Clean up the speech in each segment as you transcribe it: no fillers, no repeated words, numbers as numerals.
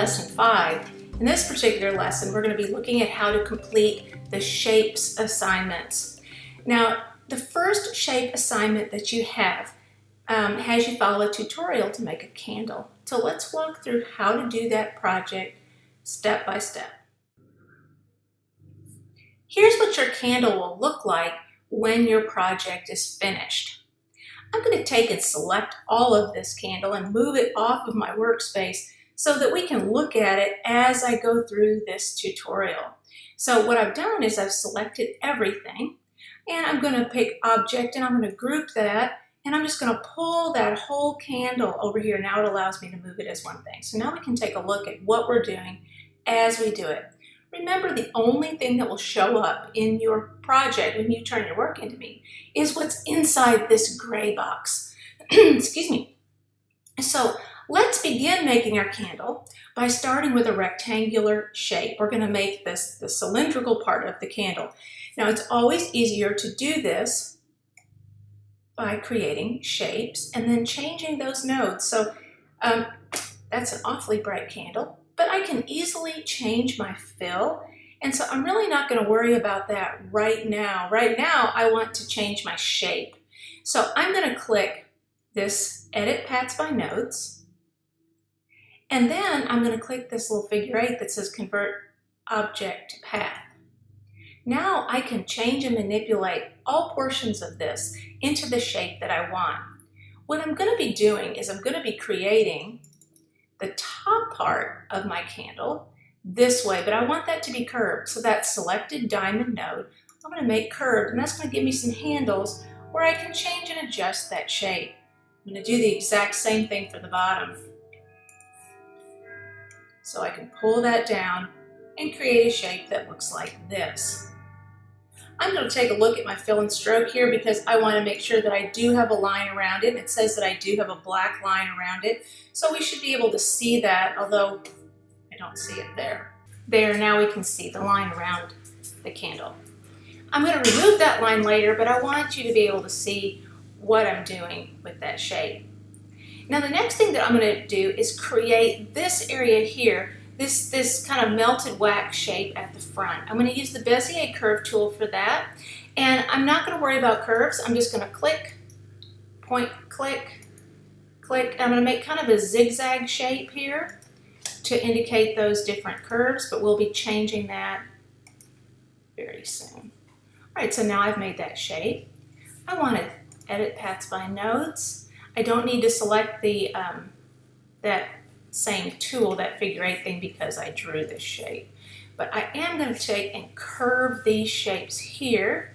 lesson 5. In this particular lesson, we're going to be looking at how to complete the shapes assignments. Now, the first shape assignment that you have has you follow a tutorial to make a candle. So let's walk through how to do that project step by step. Here's what your candle will look like when your project is finished. I'm going to take and select all of this candle and move it off of my workspace so that we can look at it as I go through this tutorial. So what I've done is I've selected everything, and I'm going to pick object and I'm going to group that, and I'm just going to pull that whole candle over here. Now it allows me to move it as one thing. So now we can take a look at what we're doing as we do it. Remember, the only thing that will show up in your project when you turn your work into me is what's inside this gray box. Excuse me. So let's begin making our candle by starting with a rectangular shape. We're going to make this the cylindrical part of the candle. Now, it's always easier to do this by creating shapes and then changing those nodes. So that's an awfully bright candle, but I can easily change my fill. And so I'm really not going to worry about that right now. Right now, I want to change my shape. So I'm going to click this Edit Paths by Nodes. And then I'm going to click this little figure 8 that says Convert Object to Path. Now I can change and manipulate all portions of this into the shape that I want. What I'm going to be doing is I'm going to be creating the top part of my candle this way, but I want that to be curved. So that selected diamond node, I'm going to make curved, and that's going to give me some handles where I can change and adjust that shape. I'm going to do the exact same thing for the bottom. So I can pull that down and create a shape that looks like this. I'm going to take a look at my fill and stroke here because I want to make sure that I do have a line around it. It says that I do have a black line around it, so we should be able to see that, although I don't see it there. There, now we can see the line around the candle. I'm going to remove that line later, but I want you to be able to see what I'm doing with that shape. Now, the next thing that I'm going to do is create this area here, this kind of melted wax shape at the front. I'm going to use the Bezier curve tool for that, and I'm not going to worry about curves. I'm just going to click, point, click, click. I'm going to make kind of a zigzag shape here to indicate those different curves, but we'll be changing that very soon. All right, so now I've made that shape. I want to edit paths by nodes. I don't need to select the that same tool, that figure 8 thing, because I drew this shape. But I am going to take and curve these shapes here.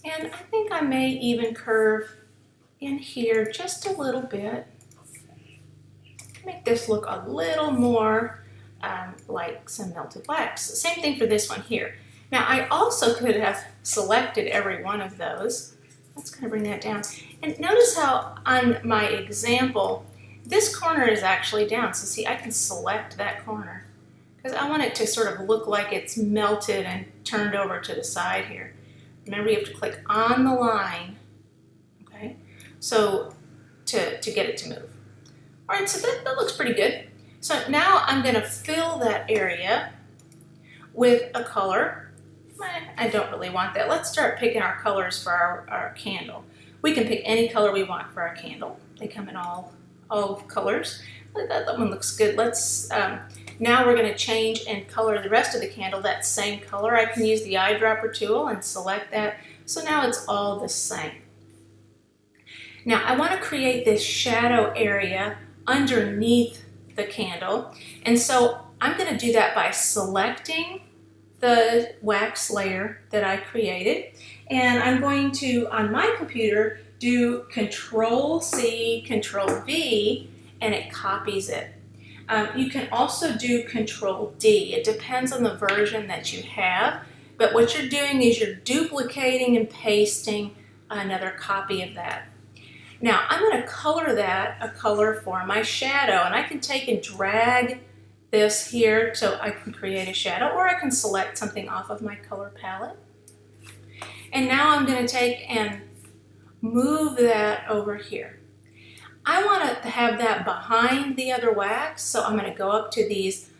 And I think I may even curve in here just a little bit. Make this look a little more like some melted wax. Same thing for this one here. Now, I also could have selected every one of those. Let's kind of bring that down. And notice how on my example, this corner is actually down. So see, I can select that corner because I want it to sort of look like it's melted and turned over to the side here. Remember, you have to click on the line, okay? So to get it to move. All right, so that looks pretty good. So now I'm gonna fill that area with a color. I don't really want that. Let's start picking our colors for our candle. We can pick any color we want for our candle. They come in all colors. That one looks good. Let's now we're going to change and color the rest of the candle that same color. I can use the eyedropper tool and select that. So now it's all the same. Now I want to create this shadow area underneath the candle, and so I'm going to do that by selecting the wax layer that I created, and I'm going to, on my computer, do Control-C, Control-V, and it copies it. You can also do Control-D. It depends on the version that you have, but what you're doing is you're duplicating and pasting another copy of that. Now, I'm going to color that a color for my shadow, and I can take and drag this here so I can create a shadow, or I can select something off of my color palette. And now I'm going to take and move that over here. I want to have that behind the other wax, so I'm going to go up to these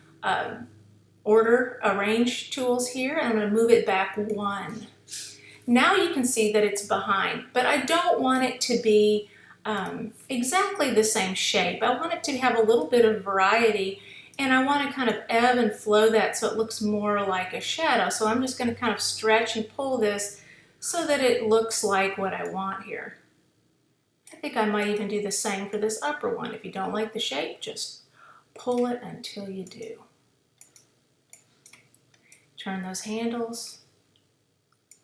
arrange tools here, and I'm going to move it back 1. Now you can see that it's behind, but I don't want it to be exactly the same shape. I want it to have a little bit of variety, and I want to kind of ebb and flow that so it looks more like a shadow. So I'm just going to kind of stretch and pull this so that it looks like what I want here. I think I might even do the same for this upper one. If you don't like the shape, just pull it until you do. Turn those handles.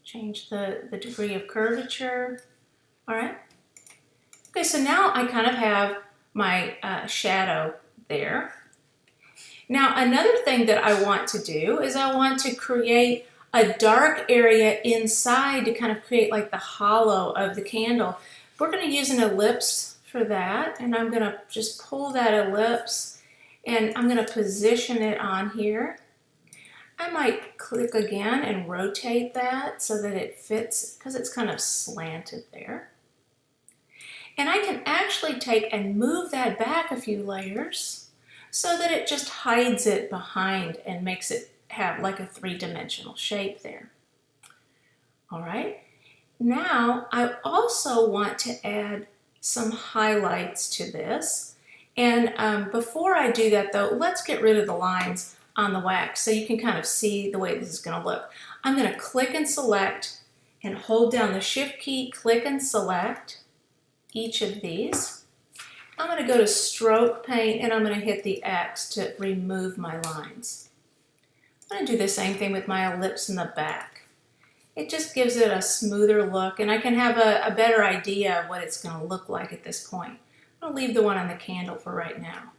Change the degree of curvature. All right. Okay, so now I kind of have my shadow there. Now another thing that I want to do is I want to create a dark area inside to kind of create like the hollow of the candle. We're going to use an ellipse for that, and I'm going to just pull that ellipse and I'm going to position it on here. I might click again and rotate that so that it fits, because it's kind of slanted there. And I can actually take and move that back a few layers so that it just hides it behind and makes it have like a 3-dimensional shape there. All right. Now I also want to add some highlights to this. And before I do that though, let's get rid of the lines on the wax so you can kind of see the way this is going to look. I'm going to click and select and hold down the Shift key, click and select each of these. I'm going to go to Stroke Paint and I'm going to hit the X to remove my lines. I'm going to do the same thing with my ellipse in the back. It just gives it a smoother look, and I can have a better idea of what it's going to look like at this point. I'm going to leave the one on the candle for right now.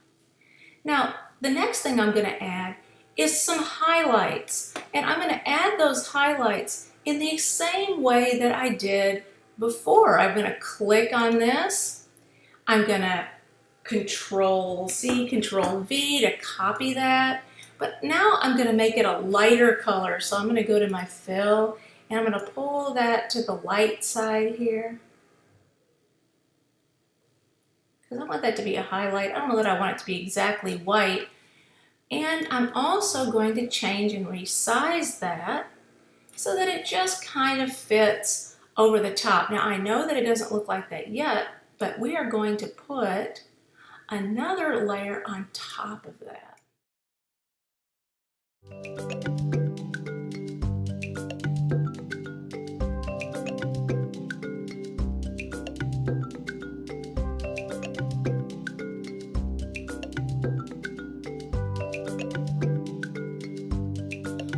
Now, the next thing I'm going to add is some highlights, and I'm going to add those highlights in the same way that I did before. I'm going to click on this. I'm going to Control-C, Control-V to copy that. But now I'm going to make it a lighter color. So I'm going to go to my fill and I'm going to pull that to the light side here. Because I want that to be a highlight. I don't know that I want it to be exactly white. And I'm also going to change and resize that so that it just kind of fits over the top. Now I know that it doesn't look like that yet, but we are going to put another layer on top of that.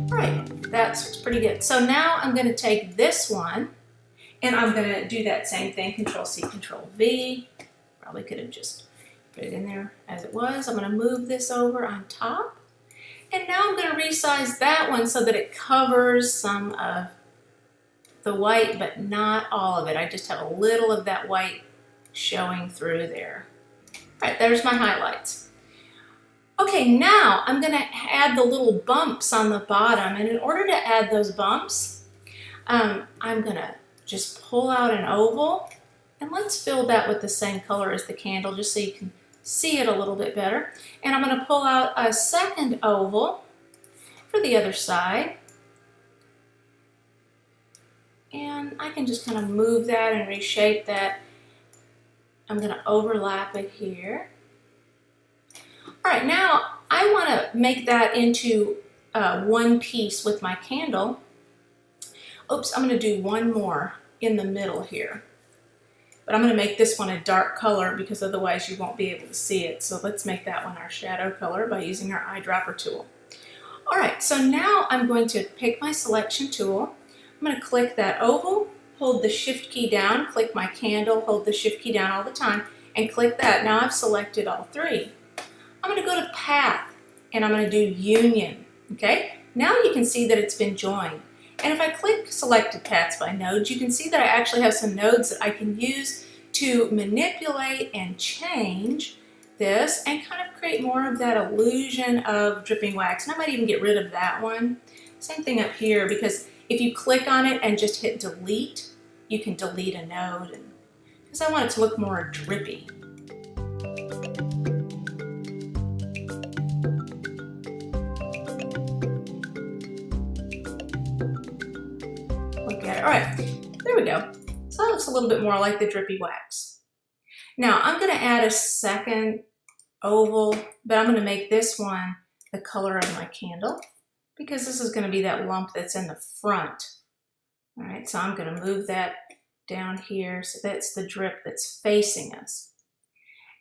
All right, that's pretty good. So now I'm going to take this one and I'm going to do that same thing, Control-C, Control-V. Probably could have just put it in there as it was. I'm going to move this over on top. And now I'm going to resize that one so that it covers some of the white, but not all of it. I just have a little of that white showing through there. All right, there's my highlights. Okay, now I'm going to add the little bumps on the bottom. And in order to add those bumps, I'm going to just pull out an oval. And let's fill that with the same color as the candle just so you can see it a little bit better. And I'm going to pull out a second oval for the other side. And I can just kind of move that and reshape that. I'm going to overlap it here. All right, now I want to make that into one piece with my candle. Oops, I'm going to do one more in the middle here. But I'm going to make this one a dark color because otherwise you won't be able to see it. So let's make that one our shadow color by using our eyedropper tool. All right, so now I'm going to pick my selection tool. I'm going to click that oval, hold the Shift key down, click my candle, hold the Shift key down all the time, and click that. Now I've selected all three. I'm going to go to Path, and I'm going to do Union. Okay, now you can see that it's been joined. And if I click Selected Paths by Nodes, you can see that I actually have some nodes that I can use to manipulate and change this and kind of create more of that illusion of dripping wax. And I might even get rid of that one. Same thing up here, because if you click on it and just hit delete, you can delete a node because I want it to look more drippy. there. All right, there we go. So that looks a little bit more like the drippy wax. Now I'm gonna add a second oval, but I'm gonna make this one the color of my candle because this is gonna be that lump that's in the front. All right, so I'm gonna move that down here so that's the drip that's facing us.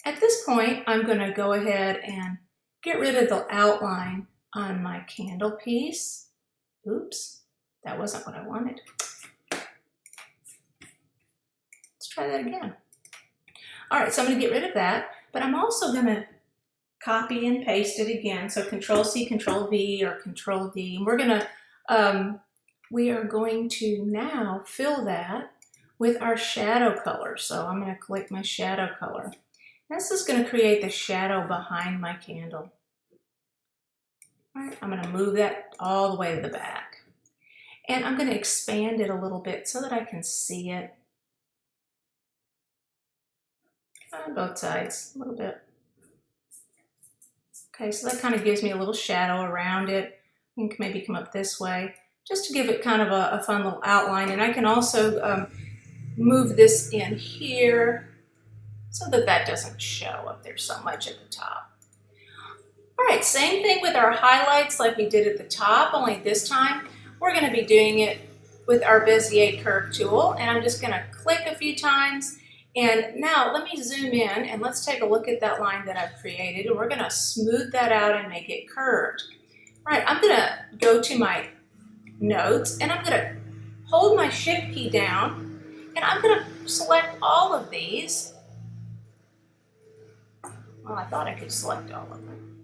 At this point, I'm gonna go ahead and get rid of the outline on my candle piece. Oops, that wasn't what I wanted. Let's try that again. All right, so I'm gonna get rid of that, but I'm also gonna copy and paste it again. So Control-C, Control-V, or Control-D. And we are going to now fill that with our shadow color. So I'm gonna click my shadow color. This is gonna create the shadow behind my candle. All right, I'm gonna move that all the way to the back. And I'm gonna expand it a little bit so that I can see it on both sides a little bit. Okay, so that kind of gives me a little shadow around it. You can maybe come up this way just to give it kind of a fun little outline. And I can also move this in here so that that doesn't show up there so much at the top. All right, same thing with our highlights like we did at the top, only this time we're gonna be doing it with our Bezier curve tool. And I'm just gonna click a few times. And now let me zoom in and let's take a look at that line that I've created. And we're gonna smooth that out and make it curved. All right, I'm gonna go to my notes and I'm gonna hold my shift key down and I'm gonna select all of these. Well, I thought I could select all of them,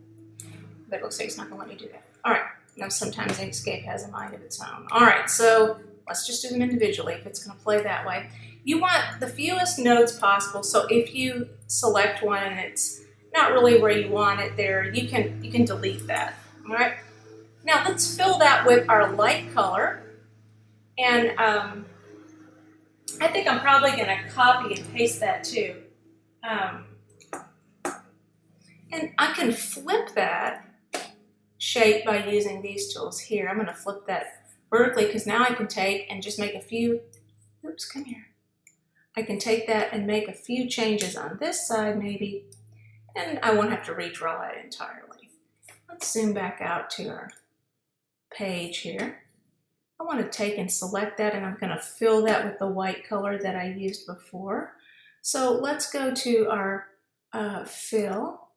but it looks like it's not gonna let me do that. All right, now sometimes Inkscape has a mind of its own. All right, so let's just do them individually if it's gonna play that way. You want the fewest nodes possible, so if you select one and it's not really where you want it there, you can delete that, all right? Now let's fill that with our light color, and I think I'm probably gonna copy and paste that too. And I can flip that shape by using these tools here. I'm gonna flip that vertically because now I can take and just make a few, oops, come here. I can take that and make a few changes on this side maybe, and I won't have to redraw it entirely. Let's zoom back out to our page here. I want to take and select that and I'm going to fill that with the white color that I used before. So let's go to our fill,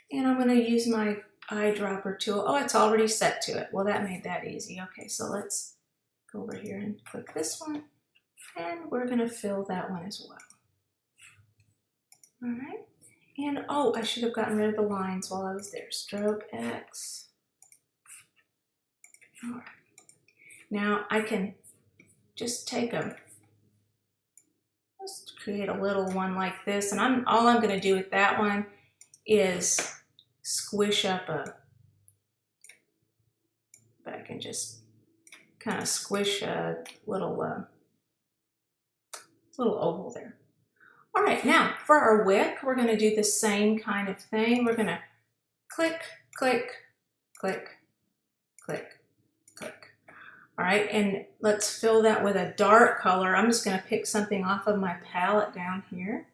and I'm going to use my eyedropper tool. Oh, it's already set to it. Well, that made that easy. Okay, so let's go over here and click this one. And we're gonna fill that one as well. All right, and oh, I should have gotten rid of the lines while I was there. Stroke X. All right, now I can just take just create a little one like this, and all I'm gonna do with that one is squish up but I can just kind of squish a little oval there. All right, now for our wick, we're going to do the same kind of thing. We're going to click, click, click, click, click. All right, and let's fill that with a dark color. I'm just going to pick something off of my palette down here.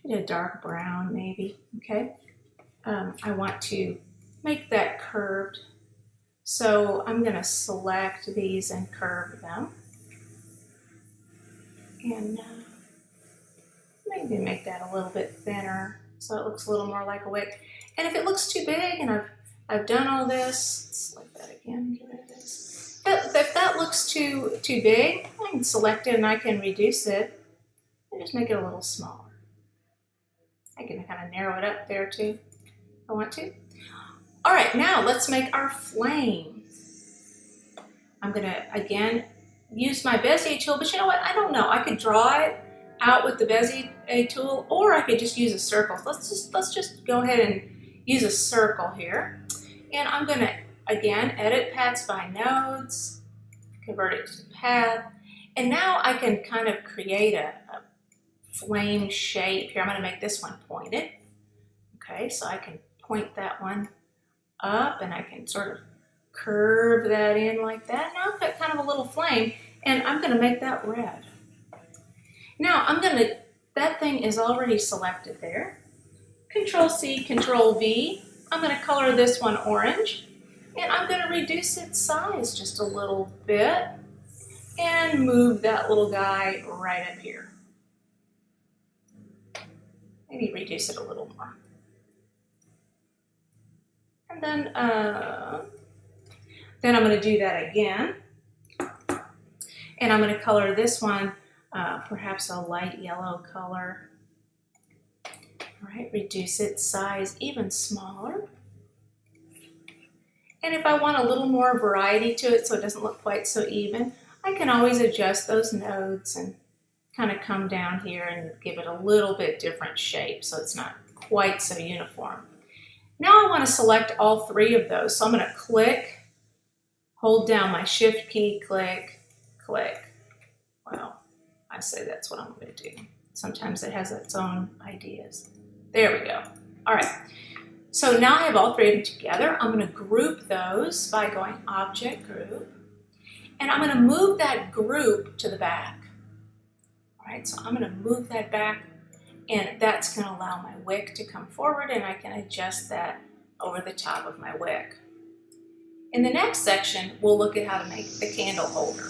A dark brown maybe, okay? I want to make that curved. So I'm going to select these and curve them. And maybe make that a little bit thinner so it looks a little more like a wick. And if it looks too big and I've done all this, let's select that again, get rid of this. If that looks too big, I can select it and I can reduce it and just make it a little smaller. I can kind of narrow it up there too if I want to. All right, now let's make our flame. I'm gonna, again, use my Bezier tool, but you know what? I don't know. I could draw it out with the Bezier tool, or I could just use a circle. Let's just go ahead and use a circle here. And I'm gonna, again, edit paths by nodes, convert it to path. And now I can kind of create a flame shape here. I'm gonna make this one pointed. Okay, so I can point that one up and I can sort of curve that in like that. Now I've got kind of a little flame. And I'm going to make that red. Now that thing is already selected there. Control C, Control V. I'm going to color this one orange, and I'm going to reduce its size just a little bit and move that little guy right up here. Maybe reduce it a little more. And then I'm going to do that again. And I'm going to color this one perhaps a light yellow color. All right, reduce its size even smaller. And if I want a little more variety to it so it doesn't look quite so even, I can always adjust those nodes and kind of come down here and give it a little bit different shape so it's not quite so uniform. Now I want to select all three of those. So I'm going to click, hold down my Shift key, click, click. Well, I say that's what I'm going to do. Sometimes it has its own ideas. There we go. All right. So now I have all three of them together. I'm going to group those by going Object, Group. And I'm going to move that group to the back. All right, so I'm going to move that back, and that's going to allow my wick to come forward, and I can adjust that over the top of my wick. In the next section, we'll look at how to make the candle holder.